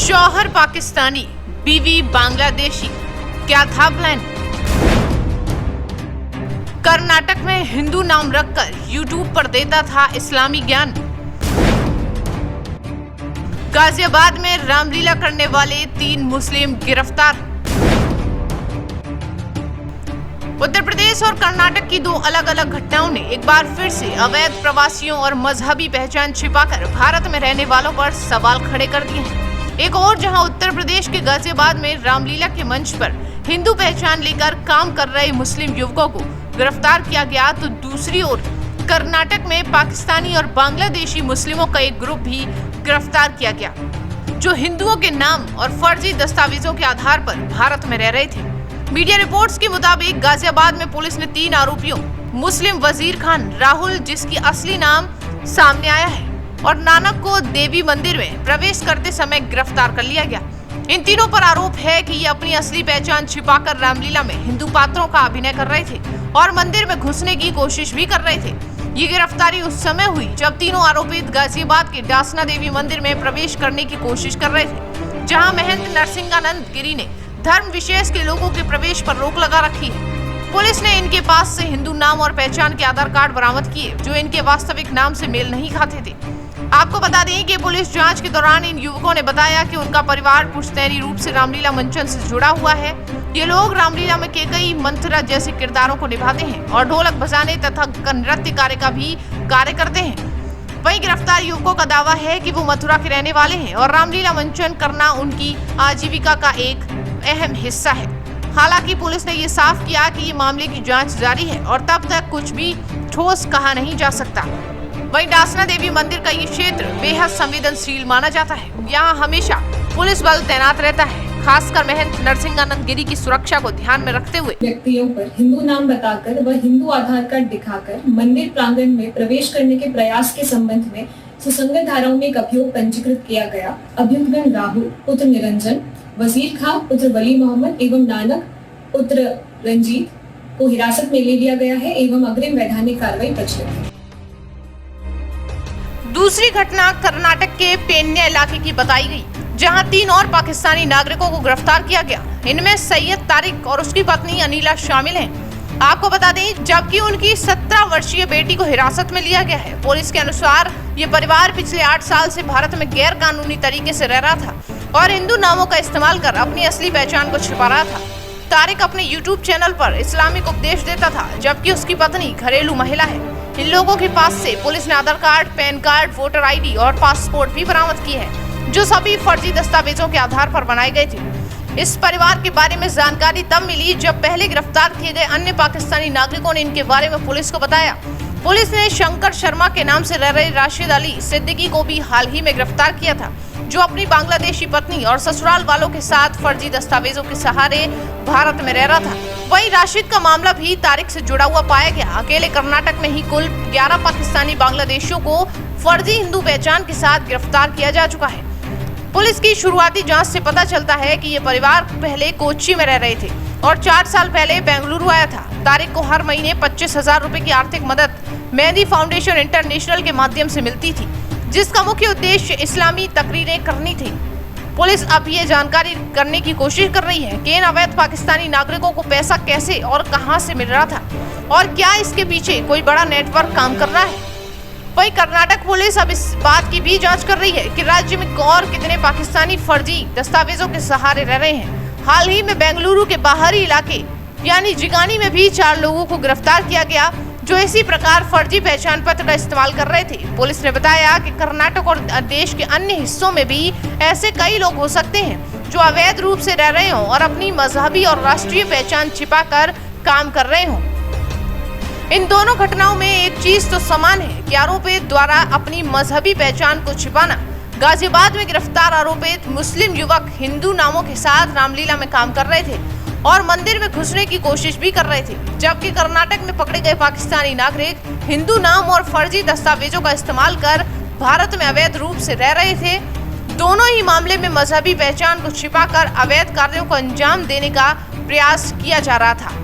शौहर पाकिस्तानी, बीवी बांग्लादेशी, क्या था प्लान? कर्नाटक में हिंदू नाम रखकर यूट्यूब पर देता था इस्लामी ज्ञान। गाजियाबाद में रामलीला करने वाले 3 मुस्लिम गिरफ्तार। उत्तर प्रदेश और कर्नाटक की 2 अलग अलग घटनाओं ने एक बार फिर से अवैध प्रवासियों और मजहबी पहचान छिपाकर भारत में रहने वालों पर सवाल खड़े कर दिए हैं। एक और जहां उत्तर प्रदेश के गाजियाबाद में रामलीला के मंच पर हिंदू पहचान लेकर काम कर रहे मुस्लिम युवकों को गिरफ्तार किया गया, तो दूसरी ओर कर्नाटक में पाकिस्तानी और बांग्लादेशी मुस्लिमों का एक ग्रुप भी गिरफ्तार किया गया, जो हिंदुओं के नाम और फर्जी दस्तावेजों के आधार पर भारत में रह रहे थे। मीडिया रिपोर्ट्स के मुताबिक गाजियाबाद में पुलिस ने 3 आरोपियों मुस्लिम वजीर खान राहुल, जिसकी असली नाम सामने आया है, और नानक को देवी मंदिर में प्रवेश करते समय गिरफ्तार कर लिया गया। इन तीनों पर आरोप है कि ये अपनी असली पहचान छिपाकर रामलीला में हिंदू पात्रों का अभिनय कर रहे थे और मंदिर में घुसने की कोशिश भी कर रहे थे। ये गिरफ्तारी उस समय हुई जब तीनों आरोपित गाजियाबाद के डासना देवी मंदिर में प्रवेश करने की कोशिश कर रहे थे, जहां महंत नरसिंहानंद गिरी ने धर्म विशेष के लोगों के प्रवेश पर रोक लगा रखी है। पुलिस ने इनके पास से हिंदू नाम और पहचान के आधार कार्ड बरामद किए, जो इनके वास्तविक नाम से मेल नहीं खाते थे। आपको बता दें कि पुलिस जांच के दौरान इन युवकों ने बताया कि उनका परिवार पुश्तैनी रूप से रामलीला मंचन से जुड़ा हुआ है। ये लोग रामलीला में केकई, मंथरा जैसे किरदारों को निभाते हैं और ढोलक बजाने तथा नृत्य कार्य का भी कार्य करते हैं। वहीं गिरफ्तार युवकों का दावा है कि वो मथुरा के रहने वाले हैं और रामलीला मंचन करना उनकी आजीविका का एक अहम हिस्सा है। हालांकि पुलिस ने ये साफ किया कि ये मामले की जांच जारी है और तब तक कुछ भी ठोस कहा नहीं जा सकता। वहीं डासना देवी मंदिर का ये क्षेत्र बेहद संवेदनशील माना जाता है। यहाँ हमेशा पुलिस बल तैनात रहता है, खासकर महंत नरसिंहानंद गिरी की सुरक्षा को ध्यान में रखते हुए। व्यक्तियों पर हिंदू नाम बताकर व हिंदू आधार कार्ड दिखाकर मंदिर प्रांगण में प्रवेश करने के प्रयास के संबंध में सुसंगत धाराओं में एक अभियोग पंजीकृत किया गया। अभियुक्त राहुल पुत्र निरंजन, वजीर खां पुत्र वली मोहम्मद एवं नानक पुत्र रंजीत को हिरासत में ले लिया गया है एवं अग्रिम वैधानिक कार्रवाई प्रचलित है। दूसरी घटना कर्नाटक के पेन्या इलाके की बताई गई, जहां 3 और पाकिस्तानी नागरिकों को गिरफ्तार किया गया। इनमें सैयद तारिक और उसकी पत्नी अनीला शामिल हैं। आपको बता दें, जबकि उनकी 17 वर्षीय बेटी को हिरासत में लिया गया है। पुलिस के अनुसार ये परिवार पिछले 8 साल से भारत में गैर कानूनी तरीके से रह रहा था और हिंदू नामों का इस्तेमाल कर अपनी असली पहचान को छिपा रहा था। तारिक अपने YouTube चैनल पर इस्लामिक उपदेश देता था, जबकि उसकी पत्नी घरेलू महिला है। इन लोगों के पास से पुलिस ने Aadhaar card, PAN card, voter ID और पासपोर्ट भी बरामद किए हैं, जो सभी फर्जी दस्तावेजों के आधार पर बनाए गए थे। इस परिवार के बारे में जानकारी तब मिली जब पहले गिरफ्तार किए गए अन्य पाकिस्तानी नागरिकों ने इनके बारे में पुलिस को बताया। पुलिस ने शंकर शर्मा के नाम से रह रहे राशिद अली सिद्दीकी को भी हाल ही में गिरफ्तार किया था, जो अपनी बांग्लादेशी पत्नी और ससुराल वालों के साथ फर्जी दस्तावेजों के सहारे भारत में रह रहा था। वहीं राशिद का मामला भी तारिक से जुड़ा हुआ पाया गया। अकेले कर्नाटक में ही कुल 11 पाकिस्तानी बांग्लादेशियों को फर्जी हिंदू पहचान के साथ गिरफ्तार किया जा चुका है। पुलिस की शुरुआती जांच से पता चलता है कि ये परिवार पहले कोच्चि में रह रहे थे और 4 साल पहले बेंगलुरु आया था। तारिक को हर महीने 25,000 रुपए की आर्थिक मदद मेहंदी फाउंडेशन इंटरनेशनल के माध्यम से मिलती थी, जिसका मुख्य उद्देश्य इस्लामी तकरीरें करनी थी। पुलिस अब ये जानकारी करने की कोशिश कर रही है कि इन अवैध पाकिस्तानी नागरिकों को पैसा कैसे और कहां से मिल रहा था और क्या इसके पीछे कोई बड़ा नेटवर्क काम कर रहा है। वहीं कर्नाटक पुलिस अब इस बात की भी जांच कर रही है कि राज्य में और कितने पाकिस्तानी फर्जी दस्तावेजों के सहारे रह रहे हैं। हाल ही में बेंगलुरु के बाहरी इलाके यानी जिगानी में भी 4 लोगों को गिरफ्तार किया गया, जो इसी प्रकार फर्जी पहचान पत्र का इस्तेमाल कर रहे थे। पुलिस ने बताया कि कर्नाटक और देश के अन्य हिस्सों में भी ऐसे कई लोग हो सकते हैं जो अवैध रूप से रह रहे हों और अपनी मजहबी और राष्ट्रीय पहचान छिपाकर काम कर रहे हों। इन दोनों घटनाओं में एक चीज तो समान है कि आरोपित द्वारा अपनी मजहबी पहचान को छिपाना। गाजियाबाद में गिरफ्तार आरोपित मुस्लिम युवक हिंदू नामों के साथ रामलीला में काम कर रहे थे और मंदिर में घुसने की कोशिश भी कर रहे थे, जबकि कर्नाटक में पकड़े गए पाकिस्तानी नागरिक हिंदू नाम और फर्जी दस्तावेजों का इस्तेमाल कर भारत में अवैध रूप से रह रहे थे। दोनों ही मामले में मजहबी पहचान को छिपाकर अवैध कार्यों को अंजाम देने का प्रयास किया जा रहा था।